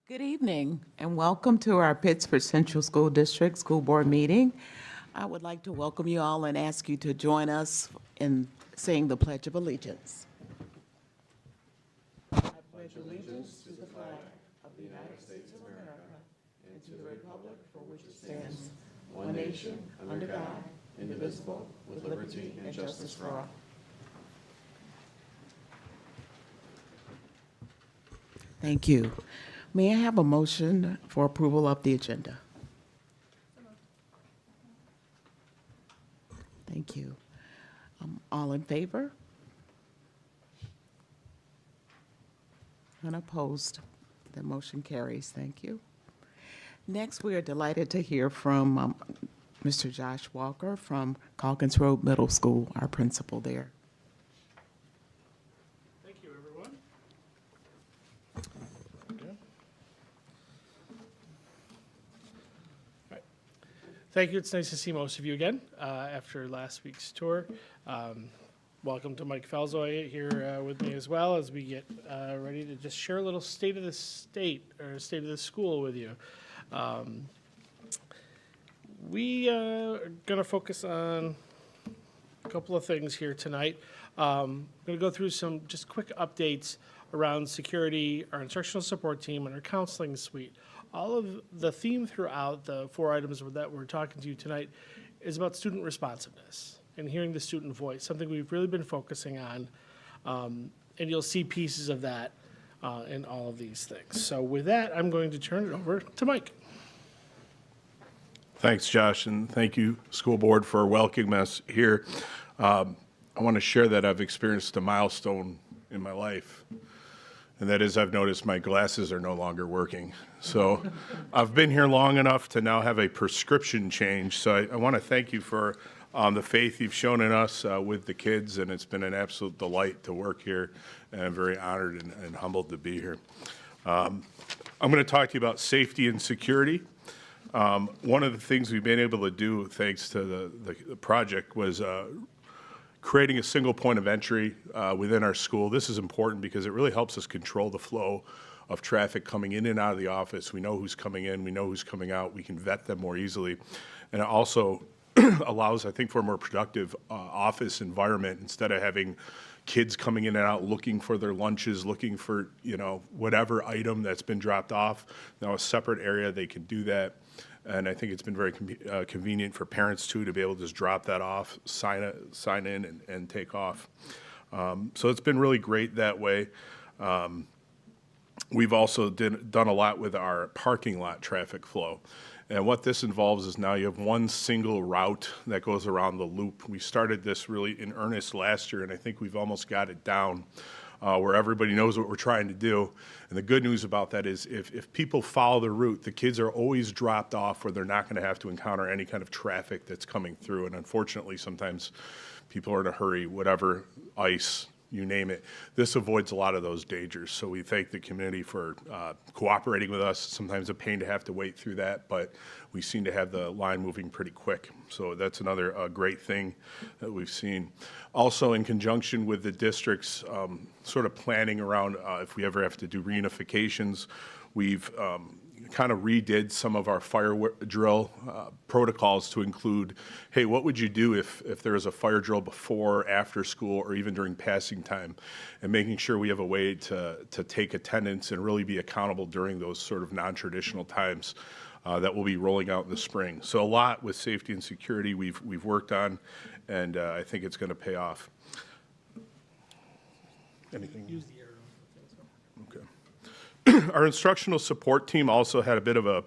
Good evening and welcome to our Pittsford Central School District School Board meeting. I would like to welcome you all and ask you to join us in saying the Pledge of Allegiance. I pledge allegiance to the flag of the United States of America and to the republic for which it stands, one nation, under God, indivisible, with liberty and justice for all. Thank you. May I have a motion for approval of the agenda? Thank you. All in favor? Unopposed? The motion carries. Thank you. Next, we are delighted to hear from Mr. Josh Walker from Calkins Road Middle School, our principal there. Thank you, everyone. All right. Thank you. It's nice to see most of you again after last week's tour. Welcome to Mike Falzoy here with me as well as we get ready to just share a little state of the state or state of the school with you. We are going to focus on a couple of things here tonight. I'm going to go through some just quick updates around security, our instructional support team, and our counseling suite. All of the theme throughout the 4 items that we're talking to you tonight is about student responsiveness and hearing the student voice, something we've really been focusing on. And you'll see pieces of that in all of these things. So with that, I'm going to turn it over to Mike. Thanks, Josh, and thank you, school board, for welcoming us here. I want to share that I've experienced a milestone in my life, and that is I've noticed my glasses are no longer working. So I've been here long enough to now have a prescription change. So I want to thank you for the faith you've shown in us with the kids, and it's been an absolute delight to work here, and I'm very honored and humbled to be here. I'm going to talk to you about safety and security. One of the things we've been able to do, thanks to the project, was creating a single point of entry within our school. This is important because it really helps us control the flow of traffic coming in and out of the office. We know who's coming in, we know who's coming out, we can vet them more easily. And it also allows, I think, for a more productive office environment instead of having kids coming in and out looking for their lunches, looking for, whatever item that's been dropped off. Now a separate area, they can do that. And I think it's been very convenient for parents too to be able to just drop that off, sign in, and take off. So it's been really great that way. We've also done a lot with our parking lot traffic flow. And what this involves is now you have one single route that goes around the loop. We started this really in earnest last year, and I think we've almost got it down where everybody knows what we're trying to do. And the good news about that is if people follow the route, the kids are always dropped off where they're not going to have to encounter any kind of traffic that's coming through. And unfortunately, sometimes people are in a hurry, whatever, ice, you name it. This avoids a lot of those dangers. So we thank the community for cooperating with us. Sometimes a pain to have to wait through that, but we seem to have the line moving pretty quick. So that's another great thing that we've seen. Also, in conjunction with the district's sort of planning around if we ever have to do reunifications, we've kind of redid some of our fire drill protocols to include, hey, what would you do if there is a fire drill before, after school, or even during passing time, and making sure we have a way to take attendance and really be accountable during those sort of non-traditional times that we'll be rolling out in the spring. So a lot with safety and security we've worked on, and I think it's going to pay off. Anything? Use the arrow. Okay. Our instructional support team also had a bit of a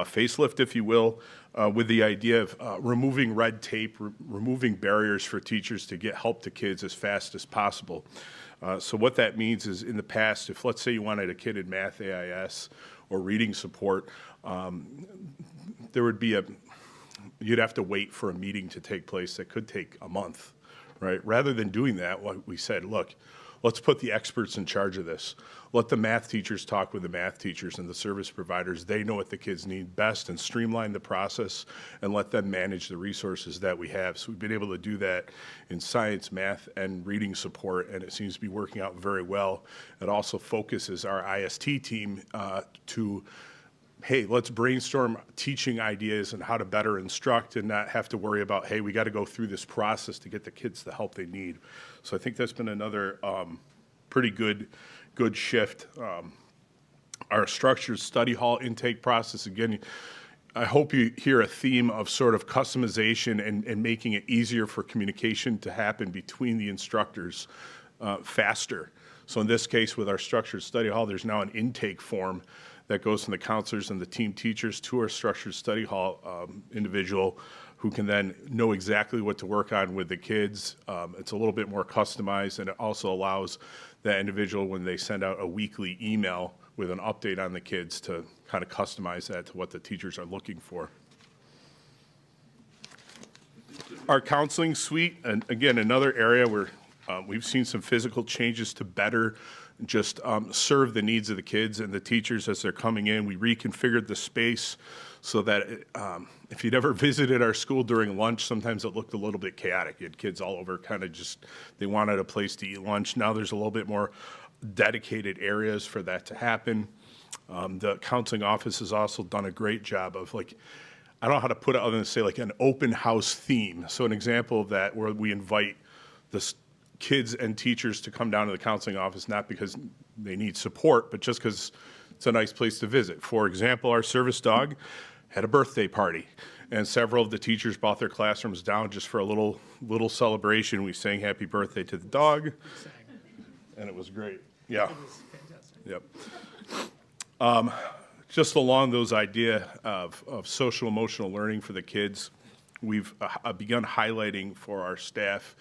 facelift, if you will, with the idea of removing red tape, removing barriers for teachers to get help to kids as fast as possible. So what that means is in the past, if let's say you wanted a kid in math AIS or reading support, there would be you'd have to wait for a meeting to take place that could take a month, right? Rather than doing that, what we said, look, let's put the experts in charge of this. Let the math teachers talk with the math teachers and the service providers. They know what the kids need best, and streamline the process and let them manage the resources that we have. So we've been able to do that in science, math, and reading support, and it seems to be working out very well. It also focuses our IST team to, hey, let's brainstorm teaching ideas and how to better instruct and not have to worry about, hey, we got to go through this process to get the kids the help they need. So I think that's been another pretty good shift. Our structured study hall intake process, again, I hope you hear a theme of sort of customization and making it easier for communication to happen between the instructors faster. So in this case, with our structured study hall, there's now an intake form that goes from the counselors and the team teachers to our structured study hall individual, who can then know exactly what to work on with the kids. It's a little bit more customized, and it also allows that individual, when they send out a weekly email with an update on the kids, to kind of customize that to what the teachers are looking for. Our counseling suite, and again, another area where we've seen some physical changes to better just serve the needs of the kids and the teachers as they're coming in. We reconfigured the space so that if you'd ever visited our school during lunch, sometimes it looked a little bit chaotic. You had kids all over, kind of just, they wanted a place to eat lunch. Now there's a little bit more dedicated areas for that to happen. The counseling office has also done a great job of, like, I don't know how to put it other than say, like, an open house theme. So an example of that, where we invite the kids and teachers to come down to the counseling office, not because they need support, but just because it's a nice place to visit. For example, our service dog had a birthday party, and several of the teachers brought their classrooms down just for a little celebration. We sang happy birthday to the dog, and it was great. Yeah. It was fantastic. Yep. Just along those idea of social emotional learning for the kids, we've begun highlighting for our staff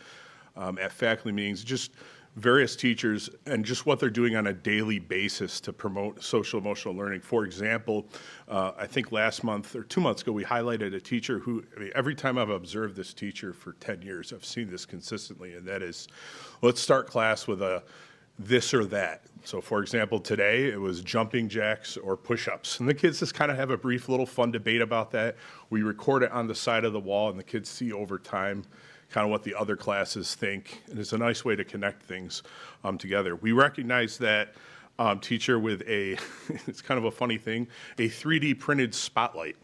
at faculty meetings just various teachers and just what they're doing on a daily basis to promote social emotional learning. For example, I think last month or 2 months ago, we highlighted a teacher who, I mean, every time I've observed this teacher for 10 years, I've seen this consistently, and that is, let's start class with a this or that. So for example, today it was jumping jacks or push-ups, and the kids just kind of have a brief little fun debate about that. We record it on the side of the wall, and the kids see over time kind of what the other classes think, and it's a nice way to connect things together. We recognize that teacher with it's kind of a funny thing, a 3D printed spotlight.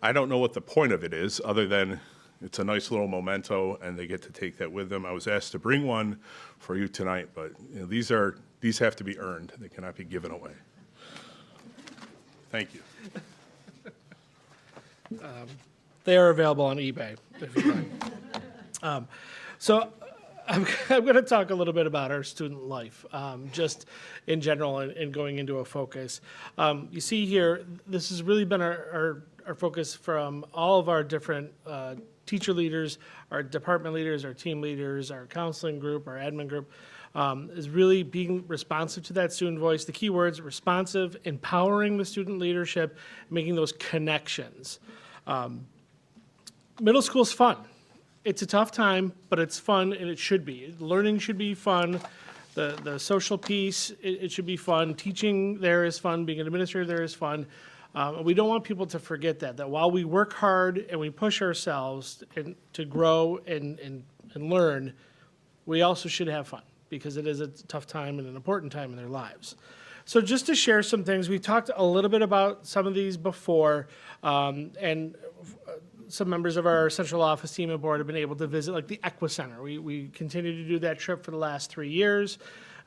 I don't know what the point of it is, other than it's a nice little memento, and they get to take that with them. I was asked to bring one for you tonight, but you know, these have to be earned. They cannot be given away. Thank you. They are available on eBay if you'd like. So I'm going to talk a little bit about our student life, just in general, and going into a focus. You see here, this has really been our focus from all of our different teacher leaders, our department leaders, our team leaders, our counseling group, our admin group, is really being responsive to that student voice. The key words: responsive, empowering the student leadership, making those connections. Middle school's fun. It's a tough time, but it's fun, and it should be. Learning should be fun. The social piece, it should be fun. Teaching there is fun. Being an administrator there is fun. We don't want people to forget that while we work hard and we push ourselves to grow and learn, we also should have fun, because it is a tough time and an important time in their lives. So just to share some things, we talked a little bit about some of these before, and some members of our central office team and board have been able to visit, like the Equa Center. We continue to do that trip for the last 3 years.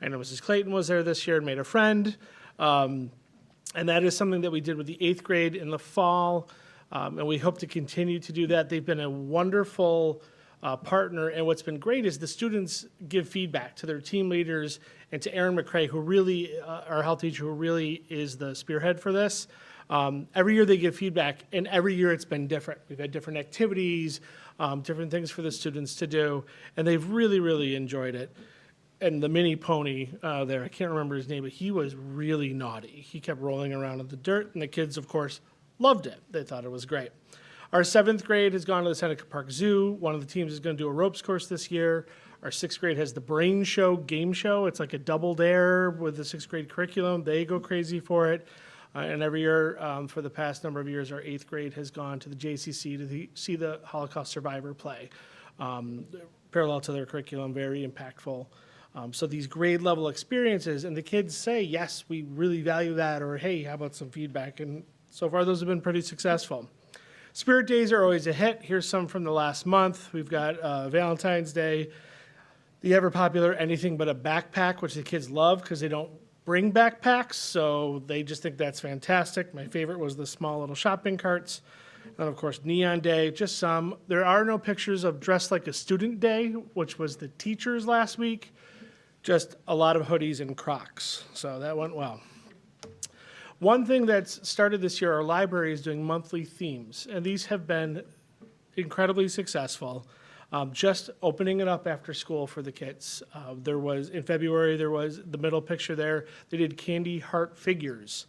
I know Mrs. Clayton was there this year and made a friend. And that is something that we did with the 8th grade in the fall, and we hope to continue to do that. They've been a wonderful partner, and what's been great is the students give feedback to their team leaders and to Erin McCrae, who really, our health teacher, who really is the spearhead for this. Every year they give feedback, and every year it's been different. We've had different activities, different things for the students to do, and they've really, really enjoyed it. And the mini pony there, I can't remember his name, but he was really naughty. He kept rolling around in the dirt, and the kids, of course, loved it. They thought it was great. Our 7th grade has gone to the Seneca Park Zoo. One of the teams is going to do a ropes course this year. Our sixth grade has the Brain Show game show. It's like a double dare with the sixth grade curriculum. They go crazy for it. And every year, for the past number of years, our eighth grade has gone to the JCC to see the Holocaust survivor play. Parallel to their curriculum, very impactful. So these grade level experiences, and the kids say, yes, we really value that, or hey, how about some feedback? And so far, those have been pretty successful. Spirit Days are always a hit. Here's some from the last month. We've got Valentine's Day, the ever popular Anything But a Backpack, which the kids love because they don't bring backpacks, so they just think that's fantastic. My favorite was the small little shopping carts. And of course, Neon Day, just some. There are no pictures of Dressed Like a Student Day, which was the teachers last week. Just a lot of hoodies and Crocs, so that went well. One thing that's started this year, our library is doing monthly themes, and these have been incredibly successful. Just opening it up after school for the kids. There was, in February, there was the middle picture there. They did candy heart figures.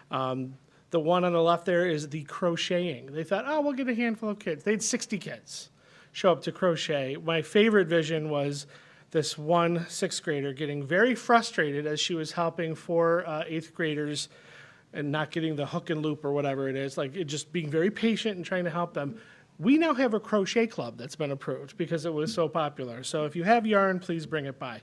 The one on the left there is the crocheting. They thought, oh, we'll get a handful of kids. They had 60 kids show up to crochet. My favorite vision was this one sixth grader getting very frustrated as she was helping four eighth graders and not getting the hook and loop or whatever it is, like just being very patient and trying to help them. We now have a crochet club that's been approved because it was so popular. So if you have yarn, please bring it by.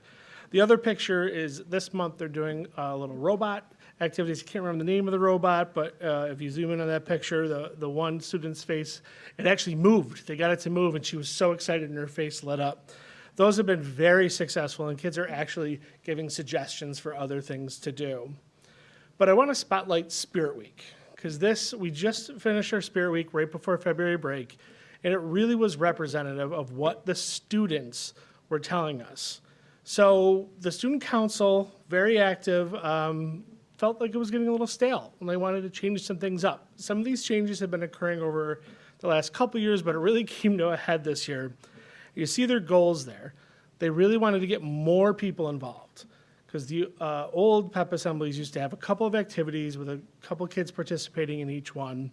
The other picture is this month they're doing a little robot activities. I can't remember the name of the robot, but if you zoom in on that picture, the one student's face, it actually moved. They got it to move, and she was so excited and her face lit up. Those have been very successful, and kids are actually giving suggestions for other things to do. But I want to spotlight Spirit Week, because we just finished our Spirit Week right before February break, and it really was representative of what the students were telling us. So the student council, very active, felt like it was getting a little stale, and they wanted to change some things up. Some of these changes have been occurring over the last couple years, but it really came to a head this year. You see their goals there. They really wanted to get more people involved, because the old PEP assemblies used to have a couple of activities with a couple kids participating in each one,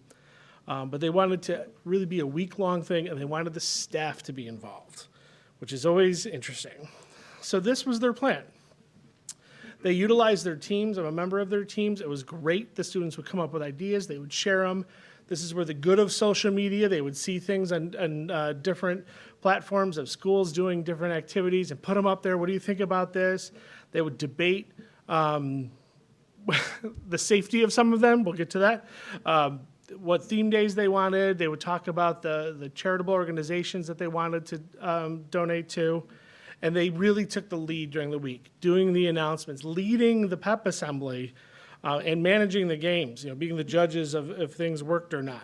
but they wanted to really be a week-long thing, and they wanted the staff to be involved, which is always interesting. So this was their plan. They utilized their teams. I'm a member of their teams. It was great. The students would come up with ideas. They would share them. This is where the good of social media, they would see things on different platforms of schools doing different activities and put them up there. What do you think about this? They would debate the safety of some of them. We'll get to that. What theme days they wanted. They would talk about the charitable organizations that they wanted to donate to. And they really took the lead during the week, doing the announcements, leading the PEP assembly, and managing the games, being the judges of if things worked or not.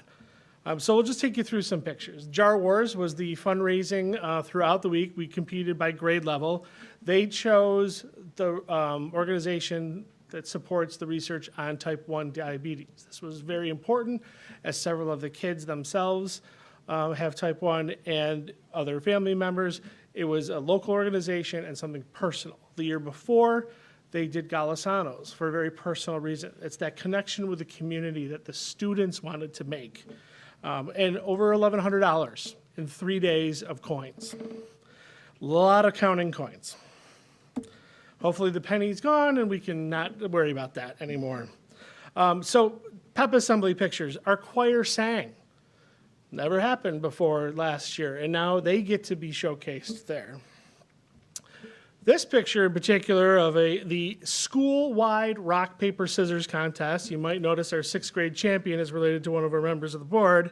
So we'll just take you through some pictures. Jar Wars was the fundraising throughout the week. We competed by grade level. They chose the organization that supports the research on type 1 diabetes. This was very important, as several of the kids themselves have type 1 and other family members. It was a local organization and something personal. The year before, they did Galisanos for a very personal reason. It's that connection with the community that the students wanted to make. And over $1,100 in 3 days of coins. A lot of counting coins. Hopefully the penny's gone and we can not worry about that anymore. So PEP assembly pictures. Our choir sang. Never happened before last year, and now they get to be showcased there. This picture in particular of the school-wide rock, paper, scissors contest. You might notice our sixth grade champion is related to one of our members of the board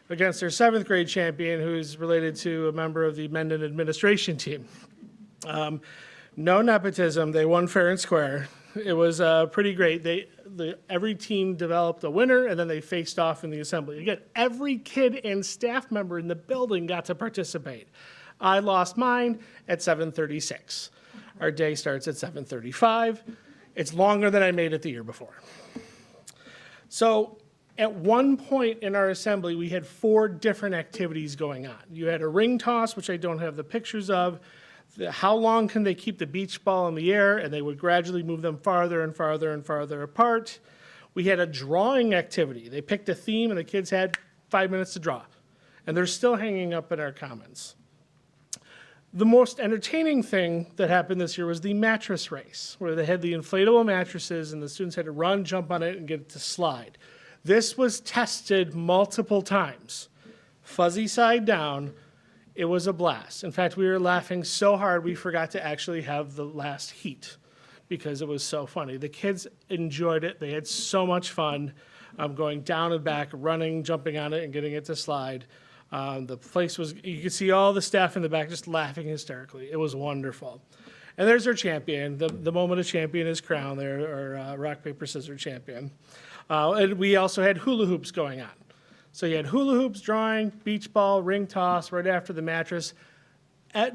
against our seventh grade champion, who is related to a member of the Mendon administration team. No nepotism. They won fair and square. It was pretty great. Every team developed a winner, and then they faced off in the assembly. Again, every kid and staff member in the building got to participate. I lost mine at 7:36. Our day starts at 7:35. It's longer than I made it the year before. So at one point in our assembly, we had 4 different activities going on. You had a ring toss, which I don't have the pictures of. How long can they keep the beach ball in the air? And they would gradually move them farther and farther and farther apart. We had a drawing activity. They picked a theme, and the kids had 5 minutes to draw. And they're still hanging up in our commons. The most entertaining thing that happened this year was the mattress race, where they had the inflatable mattresses and the students had to run, jump on it, and get it to slide. This was tested multiple times. Fuzzy side down. It was a blast. In fact, we were laughing so hard we forgot to actually have the last heat because it was so funny. The kids enjoyed it. They had so much fun going down and back, running, jumping on it, and getting it to slide. The place was, you could see all the staff in the back just laughing hysterically. It was wonderful. And there's our champion. The moment a champion is crowned there, or rock, paper, scissors champion. And we also had hula hoops going on. So you had hula hoops, drawing, beach ball, ring toss right after the mattress.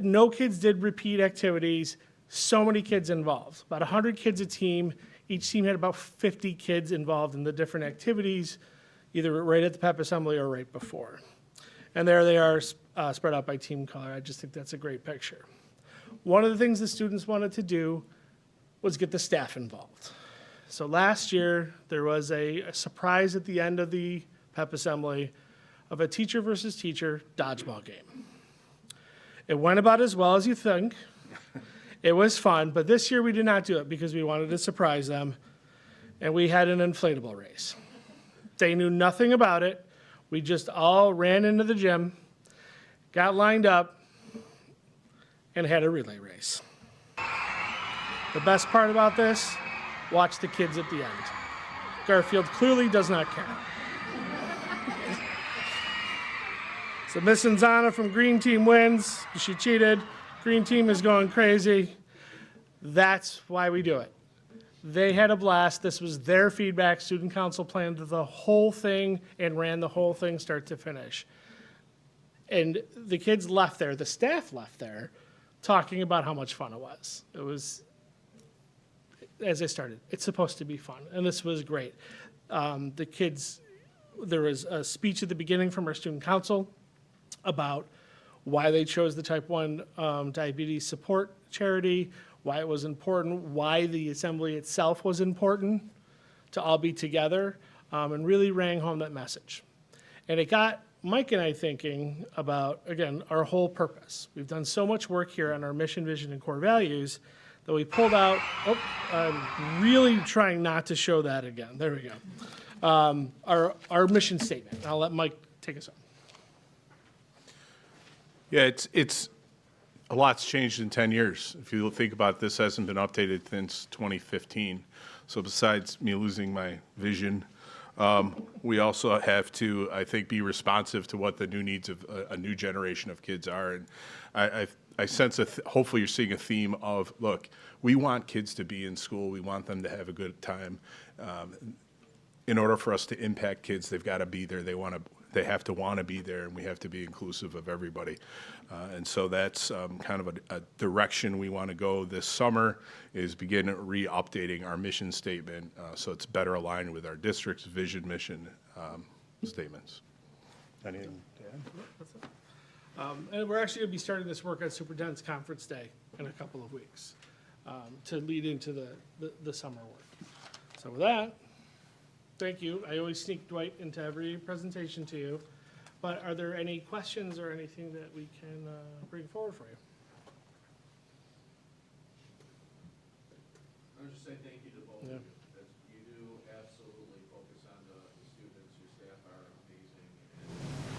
No kids did repeat activities. So many kids involved. About 100 kids a team. Each team had about 50 kids involved in the different activities, either right at the pep assembly or right before. And there they are spread out by team color. I just think that's a great picture. One of the things the students wanted to do was get the staff involved. So last year, there was a surprise at the end of the pep assembly of a teacher versus teacher dodgeball game. It went about as well as you think. It was fun, but this year we did not do it because we wanted to surprise them, and we had an inflatable race. They knew nothing about it. We just all ran into the gym, got lined up, and had a relay race. The best part about this, watch the kids at the end. Garfield clearly does not care. So Miss Inzana from Green Team wins. She cheated. Green Team is going crazy. That's why we do it. They had a blast. This was their feedback. Student council planned the whole thing and ran the whole thing start to finish. And the kids left there, the staff left there, talking about how much fun it was. It was, as I started, it's supposed to be fun, and this was great. The kids, there was a speech at the beginning from our student council about why they chose the type 1 diabetes support charity, why it was important, why the assembly itself was important to all be together, and really rang home that message. And it got Mike and I thinking about, again, our whole purpose. We've done so much work here on our mission, vision, and core values that we pulled out, I'm really trying not to show that again. There we go. Our mission statement. I'll let Mike take us on. Yeah, it's a lot's changed in 10 years. If you think about it, this hasn't been updated since 2015. So besides me losing my vision, we also have to, I think, be responsive to what the new needs of a new generation of kids are. And I sense, hopefully you're seeing a theme of, look, we want kids to be in school. We want them to have a good time. In order for us to impact kids, they've got to be there. They have to want to be there, and we have to be inclusive of everybody. And so that's kind of a direction we want to go this summer, is begin re-updating our mission statement so it's better aligned with our district's vision, mission statements. Anything to add? That's it. And we're actually going to be starting this work on Superintendent's Conference Day in a couple of weeks to lead into the summer work. So with that, thank you. I always sneak Dwight into every presentation to you. But are there any questions or anything that we can bring forward for you? I would just say thank you to both of you. As you do absolutely focus on the students. Your staff are amazing.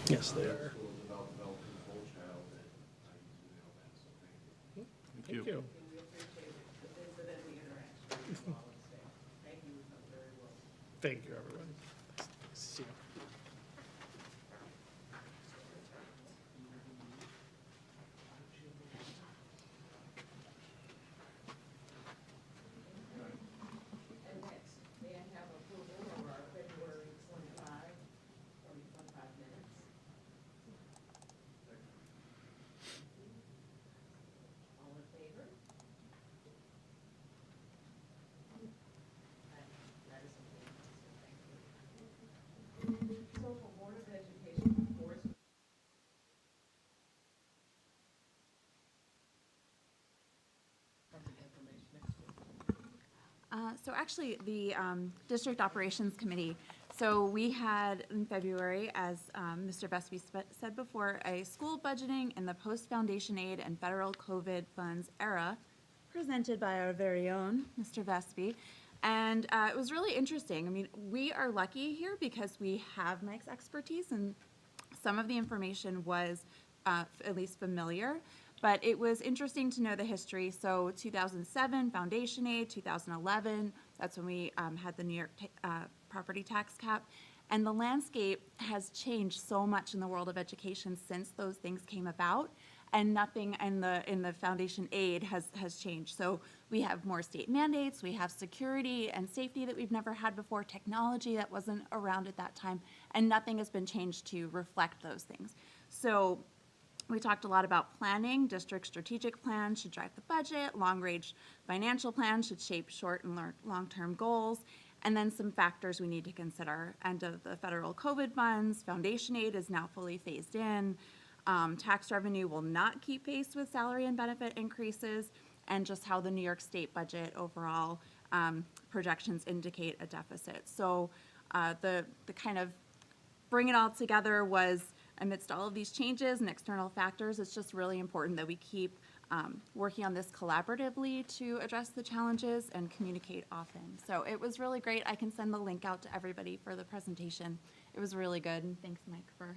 And, Yes, they are. School is about developing the whole child, and I need to know that, so thank you. Thank you. We appreciate the visit and the interaction with all of the staff. Thank you, you've done very well. Thank you, everyone. Nice to see you. And next, may I have approval of our February 25 minutes? All in favor? That is approved, so thank you. So for Board of Education reports, from the information next week. So actually, the District Operations Committee So we had in February, as Mr. Vespi said before, a school budgeting in the post-foundation aid and federal COVID funds era presented by our very own Mr. Vespi. And it was really interesting. I mean, we are lucky here because we have Mike's expertise, and some of the information was at least familiar. But it was interesting to know the history. So 2007, foundation aid, 2011, that's when we had the New York property tax cap. And the landscape has changed so much in the world of education since those things came about. And nothing in the foundation aid has changed. So we have more state mandates, we have security and safety that we've never had before, technology that wasn't around at that time, and nothing has been changed to reflect those things. So we talked a lot about planning. District strategic plans should drive the budget. Long-range financial plans should shape short and long-term goals. And then some factors we need to consider. End of the federal COVID funds. Foundation aid is now fully phased in. Tax revenue will not keep pace with salary and benefit increases. And just how the New York State budget overall projections indicate a deficit. So the kind of bring it all together was, amidst all of these changes and external factors, it's just really important that we keep working on this collaboratively to address the challenges and communicate often. So it was really great. I can send the link out to everybody for the presentation. It was really good, and thanks, Mike, for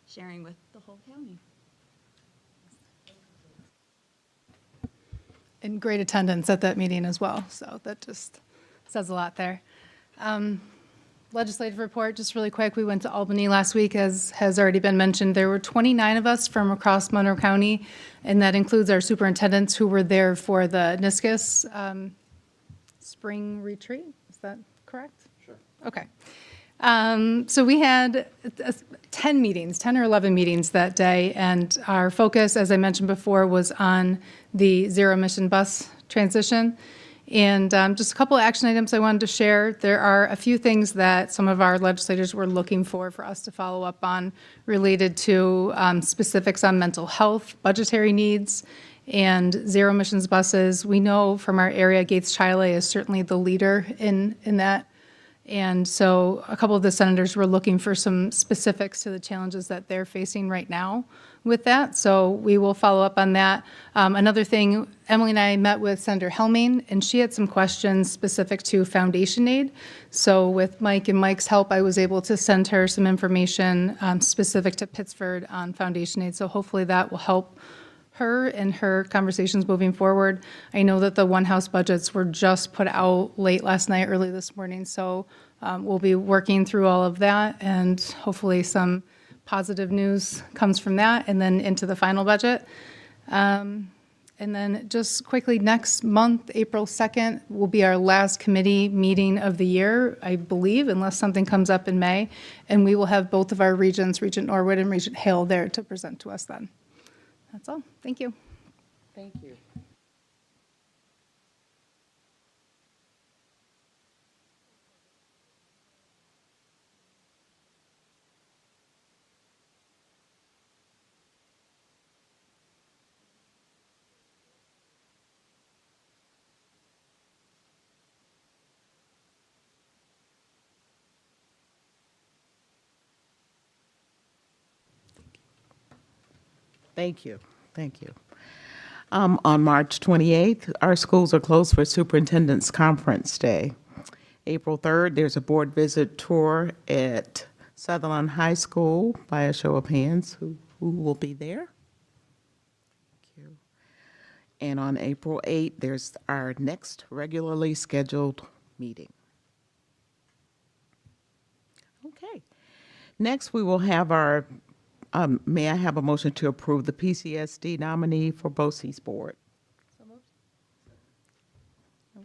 sharing with the whole county. And great attendance at that meeting as well, so that just says a lot there. Legislative report, just really quick. We went to Albany last week, as has already been mentioned. There were 29 of us from across Monroe County, and that includes our superintendents who were there for the NISCUS spring retreat. Is that correct? Sure. Okay. So we had 10 or 11 meetings that day, and our focus, as I mentioned before, was on the zero-emission bus transition. And just a couple of action items I wanted to share. There are a few things that some of our legislators were looking for us to follow up on related to specifics on mental health, budgetary needs, and zero emissions buses. We know from our area, Gates-Chile is certainly the leader in that. And so a couple of the senators were looking for some specifics to the challenges that they're facing right now with that. So we will follow up on that. Another thing, Emily and I met with Senator Helming, and she had some questions specific to foundation aid. So with Mike and Mike's help, I was able to send her some information specific to Pittsford on foundation aid. So hopefully that will help her and her conversations moving forward. I know that the One House budgets were just put out late last night, early this morning, so we'll be working through all of that, and hopefully some positive news comes from that, and then into the final budget. And then just quickly, next month, April 2nd, will be our last committee meeting of the year, I believe, unless something comes up in May, and we will have both of our regions, Regent Norwood and Regent Hale, there to present to us then. That's all. Thank you. Thank you. Thank you. Thank you. On March 28th, our schools are closed for Superintendent's Conference Day. April 3rd, there's a board visit tour at Sutherland High School. By a show of hands, who will be there? Thank you. And on April 8th, there's our next regularly scheduled meeting. Okay. Next, we will have our may I have a motion to approve the PCSD nominee for BOCES Board? So moved.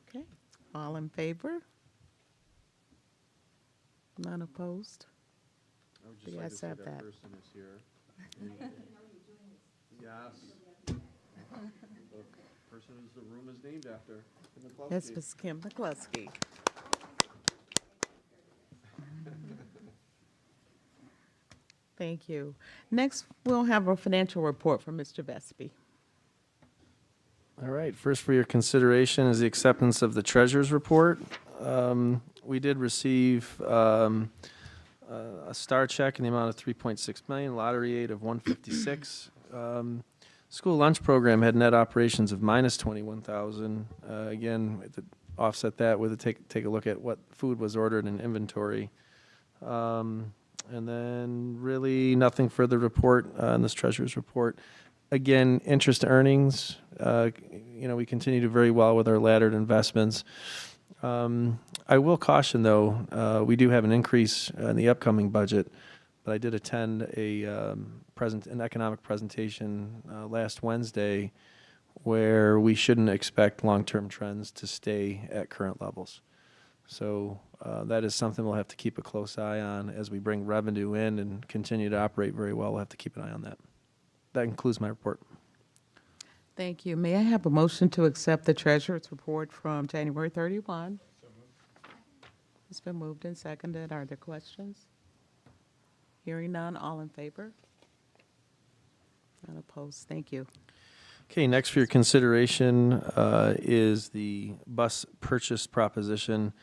Okay. All in favor? None opposed? I would just The like to ayes say have that that. person is here. Yes. The person whose the room is named after. Kim McCluskey. That's Ms. Kim McCluskey. Thank you. Next, we'll have a financial report from Mr. Vespi. All right, first for your consideration is the acceptance of the treasurer's report. We did receive a star check in the amount of 3.6 million, lottery aid of 156. School lunch program had net operations of minus 21,000. Again, to offset that with take a look at what food was ordered in inventory. And then really nothing further to report in this treasurer's report. Again, interest earnings, we continue to do very well with our laddered investments. I will caution, though, we do have an increase in the upcoming budget, but I did attend an economic presentation last Wednesday where we shouldn't expect long-term trends to stay at current levels. So that is something we'll have to keep a close eye on as we bring revenue in and continue to operate very well. We'll have to keep an eye on that. That concludes my report. Thank you. May I have a motion to accept the treasurer's report from January 31? It's been moved and seconded. Are there questions? Hearing none, all in favor? None opposed. Thank you. Okay, next for your consideration is the bus purchase proposition.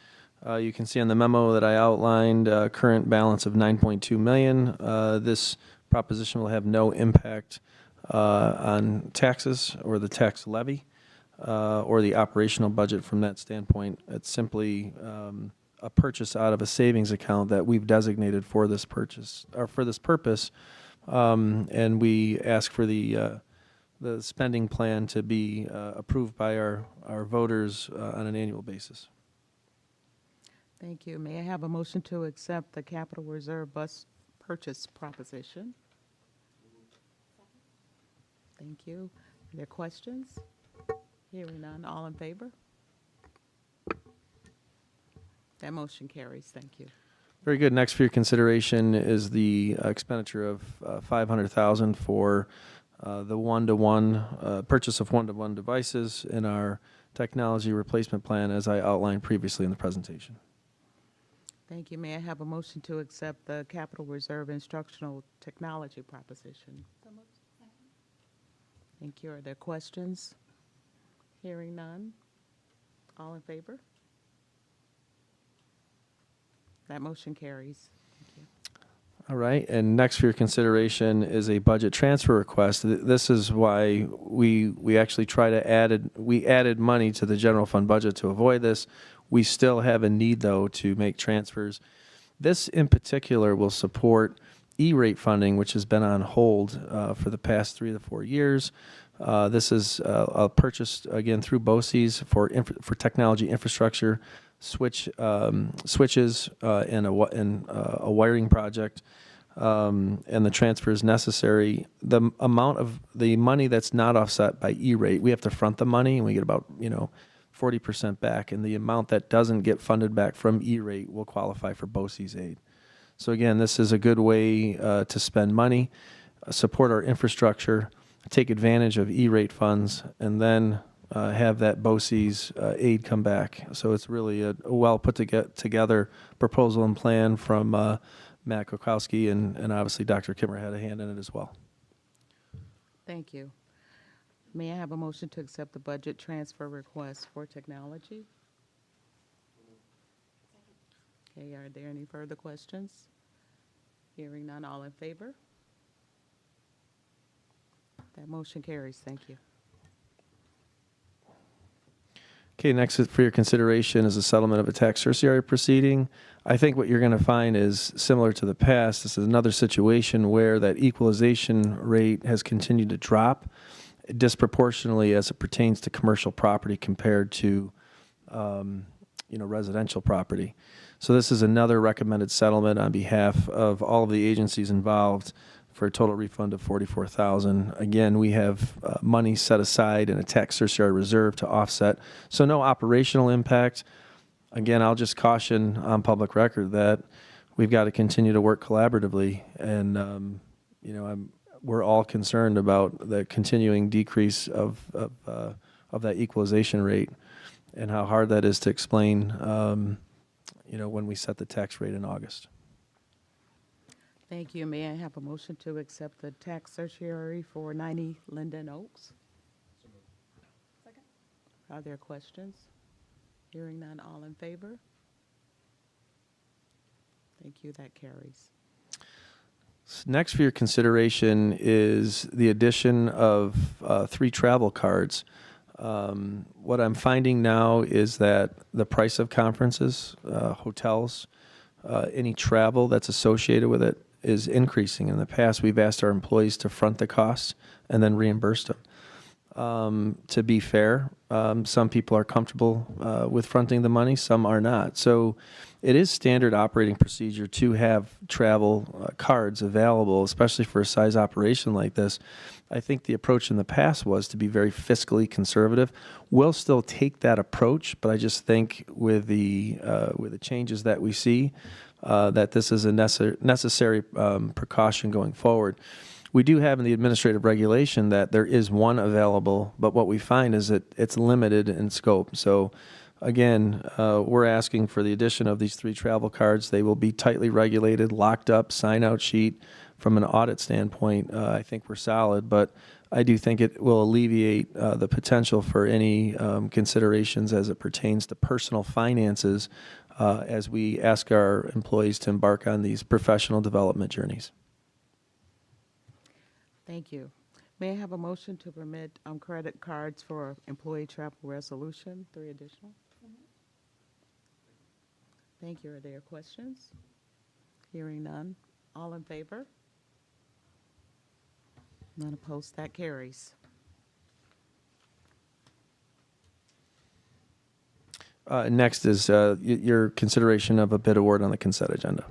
You can see on the memo that I outlined current balance of $9.2 million. This proposition will have no impact on taxes or the tax levy or the operational budget from that standpoint. It's simply a purchase out of a savings account that we've designated for this purchase or for this purpose, and we ask for the spending plan to be approved by our voters on an annual basis. Thank you. May I have a motion to accept the Capital Reserve bus purchase proposition? Thank you. Are there questions? Hearing none, all in favor? That motion carries. Thank you. Very good. Next for your consideration is the expenditure of $500,000 for the one-to-one purchase of one-to-one devices in our technology replacement plan, as I outlined previously in the presentation. Thank you. May I have a motion to accept the Capital Reserve instructional technology proposition? Thank you. Are there questions? Hearing none. All in favor? That motion carries. Thank you. All right, and next for your consideration is a budget transfer request. This is why we actually added money to the general fund budget to avoid this. We still have a need, though, to make transfers. This, in particular, will support E-rate funding, which has been on hold for the past 3 to 4 years. This is a purchase, again, through BOCES for technology infrastructure, switches, and a wiring project, and the transfer is necessary. The amount of the money that's not offset by E-rate, we have to front the money, and we get about 40% back, and the amount that doesn't get funded back from E-rate will qualify for BOCES aid. So again, this is a good way to spend money, support our infrastructure, take advantage of E-rate funds, and then have that BOCES aid come back. So it's really a well put together proposal and plan from Matt Kokowski, and obviously Dr. Kimmer had a hand in it as well. Thank you. May I have a motion to accept the budget transfer request for technology? Okay, are there any further questions? Hearing none, all in favor? That motion carries. Thank you. Okay, next for your consideration is a settlement of a tax certiorari proceeding. I think what you're going to find is similar to the past. This is another situation where that equalization rate has continued to drop disproportionately as it pertains to commercial property compared to residential property. So this is another recommended settlement on behalf of all of the agencies involved for a total refund of $44,000. Again, we have money set aside in a tax certiorari reserve to offset, so no operational impact. Again, I'll just caution on public record that we've got to continue to work collaboratively, and we're all concerned about the continuing decrease of that equalization rate and how hard that is to explain. When we set the tax rate in August. Thank you. May I have a motion to accept the tax certiorari for 90 Linden Oaks? Second. Are there questions? Hearing none, all in favor? Thank you, that carries. Next for your consideration is the addition of 3 travel cards. What I'm finding now is that the price of conferences, hotels, any travel that's associated with it is increasing. In the past, we've asked our employees to front the costs and then reimburse them. To be fair, some people are comfortable with fronting the money, some are not. So it is standard operating procedure to have travel cards available, especially for a size operation like this. I think the approach in the past was to be very fiscally conservative. We'll still take that approach, but I just think with the changes that we see, that this is a necessary precaution going forward. We do have in the administrative regulation that there is one available, but what we find is that it's limited in scope. So again, we're asking for the addition of these 3 travel cards. They will be tightly regulated, locked up, sign-out sheet. From an audit standpoint, I think we're solid, but I do think it will alleviate the potential for any considerations as it pertains to personal finances as we ask our employees to embark on these professional development journeys. Thank you. May I have a motion to permit credit cards for employee travel resolution, 3 additional? Thank you. Are there questions? Hearing none. All in favor? None opposed. That carries. Next is your consideration of a bid award on the consent agenda.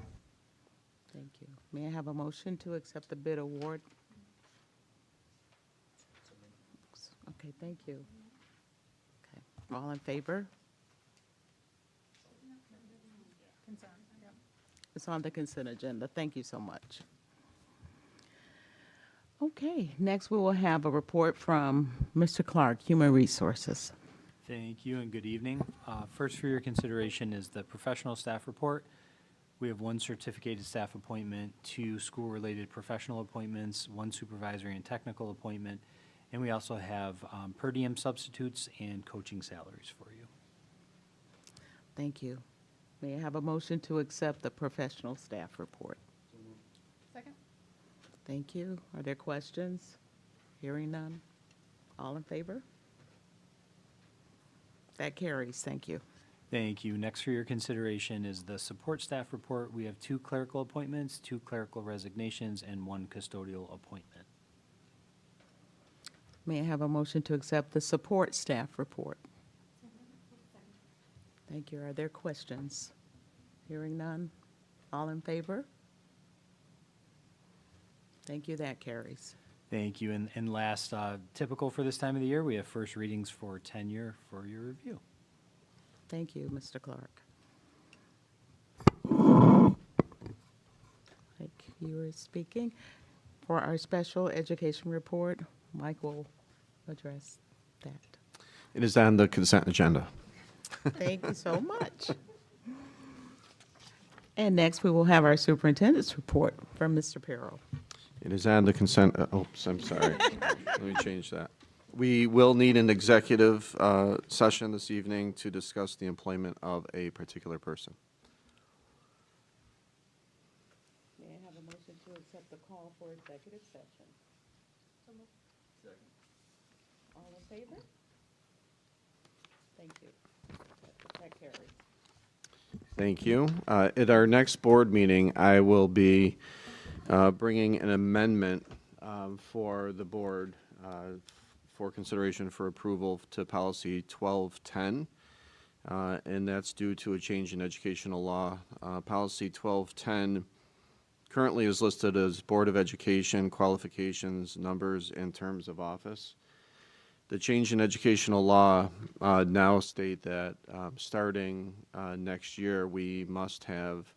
Thank you. May I have a motion to accept the bid award? Okay, thank you. Okay, all in favor? It's on the consent agenda. Thank you so much. Okay, next we will have a report from Mr. Clark, Human Resources. Thank you and good evening. First for your consideration is the professional staff report. We have 1 certificated staff appointment, 2 school-related professional appointments, 1 supervisory and technical appointment, and we also have per diem substitutes and coaching salaries for you. Thank you. May I have a motion to accept the professional staff report? Second. Thank you. Are there questions? Hearing none. All in favor? That carries. Thank you. Thank you. Next for your consideration is the support staff report. We have 2 clerical appointments, 2 clerical resignations, and 1 custodial appointment. May I have a motion to accept the support staff report? Thank you. Are there questions? Hearing none. All in favor? Thank you. That carries. Thank you. And last, typical for this time of the year, we have first readings for tenure for your review. Thank you, Mr. Clark. Like you were speaking, for our special education report, Mike will address that. It is on the consent agenda. Thank you so much. And next, we will have our superintendent's report from Mr. Perro. It is on the consent, oops, I'm sorry. Let me change that. We will need an executive session this evening to discuss the employment of a particular person. May I have a motion to accept the call for executive session? Second. All in favor? Thank you. That carries. Thank you. At our next board meeting, I will be bringing an amendment for the board for consideration for approval to policy 1210, and that's due to a change in educational law. Policy 1210 currently is listed as Board of Education qualifications, numbers, and terms of office. The change in educational law now state that starting next year, we must have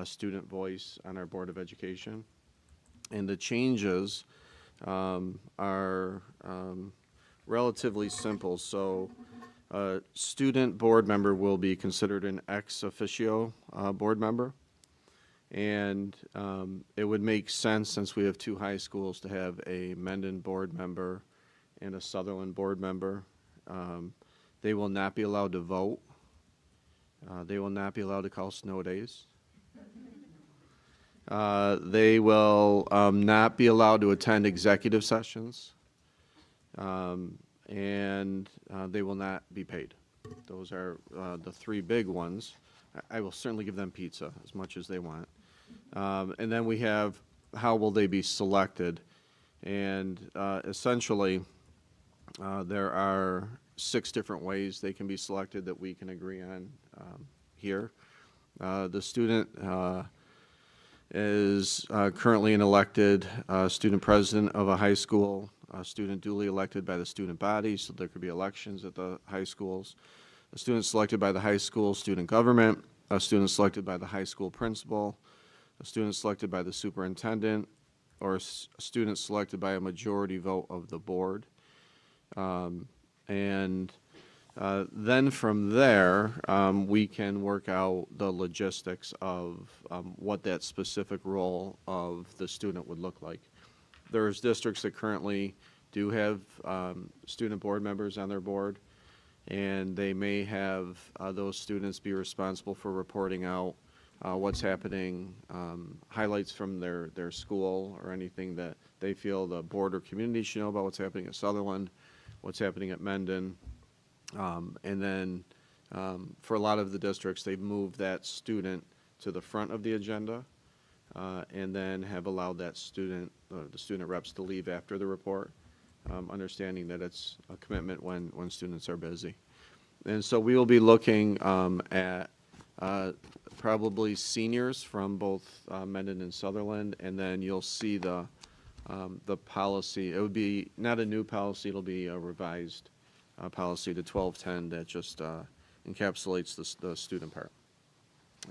student voice on our Board of Education. And the changes are relatively simple. So a student board member will be considered an ex officio board member. And it would make sense, since we have 2 high schools, to have a Mendon board member and a Sutherland board member. They will not be allowed to vote. They will not be allowed to call snow days. They will not be allowed to attend executive sessions, and they will not be paid. Those are the three big ones. I will certainly give them pizza as much as they want. And then we have how will they be selected? And essentially, there are 6 different ways they can be selected that we can agree on here. The student is currently an elected student president of a high school, a student duly elected by the student body, so there could be elections at the high schools, a student selected by the high school student government, a student selected by the high school principal, a student selected by the superintendent, or a student selected by a majority vote of the board. And then from there, we can work out the logistics of what that specific role of the student would look like. There's districts that currently do have student board members on their board, and they may have those students be responsible for reporting out what's happening, highlights from their school, or anything that they feel the board or community should know about what's happening at Sutherland, what's happening at Mendon. And then for a lot of the districts, they've moved that student to the front of the agenda, and then have allowed that student, the student reps, to leave after the report, understanding that it's a commitment when students are busy. And so we will be looking at probably seniors from both Mendon and Sutherland, and then you'll see the policy. It would be not a new policy, it'll be a revised policy to 1210 that just encapsulates the student part.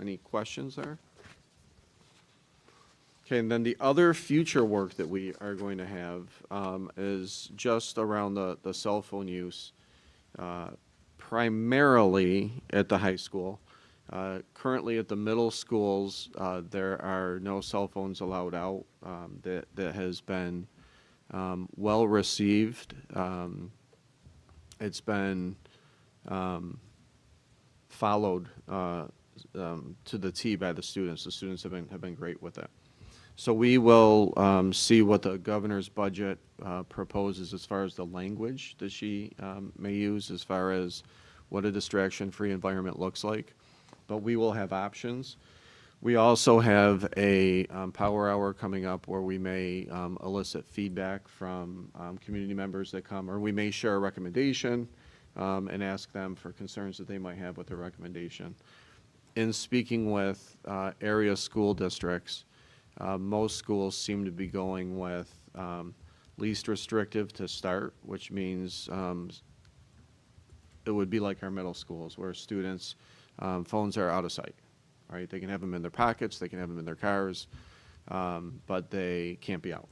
Any questions there? Okay, and then the other future work that we are going to have is just around the cell phone use, primarily at the high school. Currently at the middle schools, there are no cell phones allowed out. That has been well received. It's been followed to the T by the students. The students have been great with it. So we will see what the governor's budget proposes as far as the language that she may use, as far as what a distraction-free environment looks like. But we will have options. We also have a power hour coming up where we may elicit feedback from community members that come, or we may share a recommendation and ask them for concerns that they might have with the recommendation. In speaking with area school districts, most schools seem to be going with least restrictive to start, which means it would be like our middle schools where students, phones are out of sight, right? They can have them in their pockets, they can have them in their cars, but they can't be out.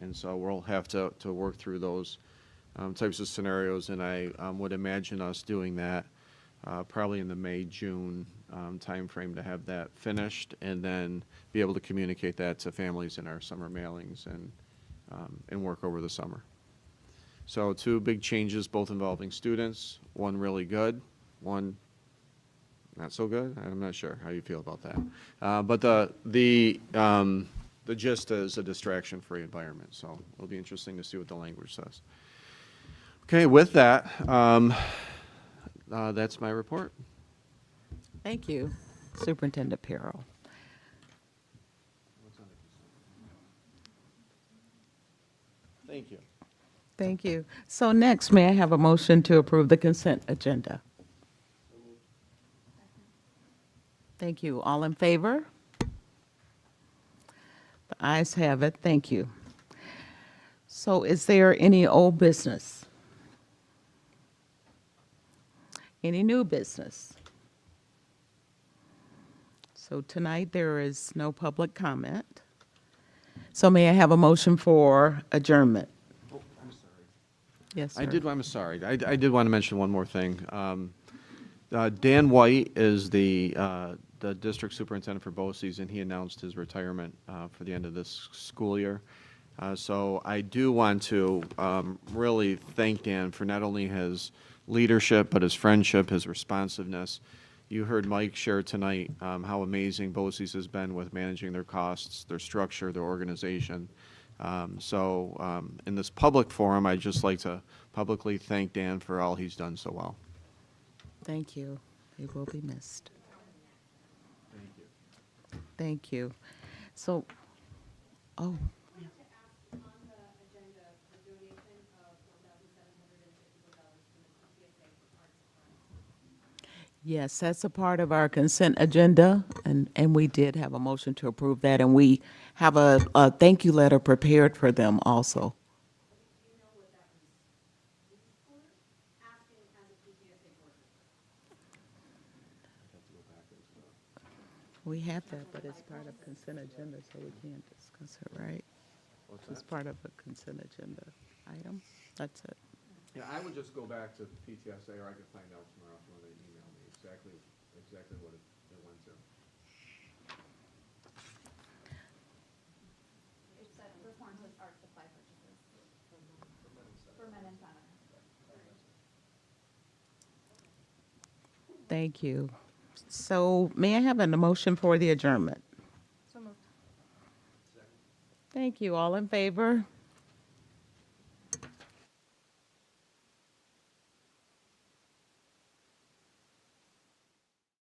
And so we'll have to work through those types of scenarios, and I would imagine us doing that probably in the May, June timeframe to have that finished, and then be able to communicate that to families in our summer mailings and work over the summer. So 2 big changes, both involving students, one really good, one not so good. I'm not sure how you feel about that. But the gist is a distraction-free environment, so it'll be interesting to see what the language says. Okay, with that, that's my report. Thank you, Superintendent Pirro. Thank you. Thank you. So next, may I have a motion to approve the consent agenda? Thank you. All in favor? The ayes have it. Thank you. So is there any old business? Any new business? So tonight, there is no public comment. So may I have a motion for adjournment? Oh, I'm sorry. Yes, sir. I'm sorry. I did want to mention one more thing. Dan White is the district superintendent for BOCES, and he announced his retirement for the end of this school year. So I do want to really thank Dan for not only his leadership, but his friendship, his responsiveness. You heard Mike share tonight how amazing BOCES has been with managing their costs, their structure, their organization. In this public forum, I'd just like to publicly thank Dan for all he's done so well. Thank you. They will be missed. Thank you. So, oh. Yes, that's a part of our consent agenda, and we did have a motion to approve that, and we have a thank you letter prepared for them also. We have that, but it's part of consent agenda, so we can't discuss it, right? It's part of a consent agenda item. That's it. Yeah, I would just go back to PTSA, or I could find out tomorrow if you want to email me exactly what it went to. It said reform with art supply purchases for men and center. Thank you. So may I have a motion for the adjournment? So moved. Thank you. All in favor?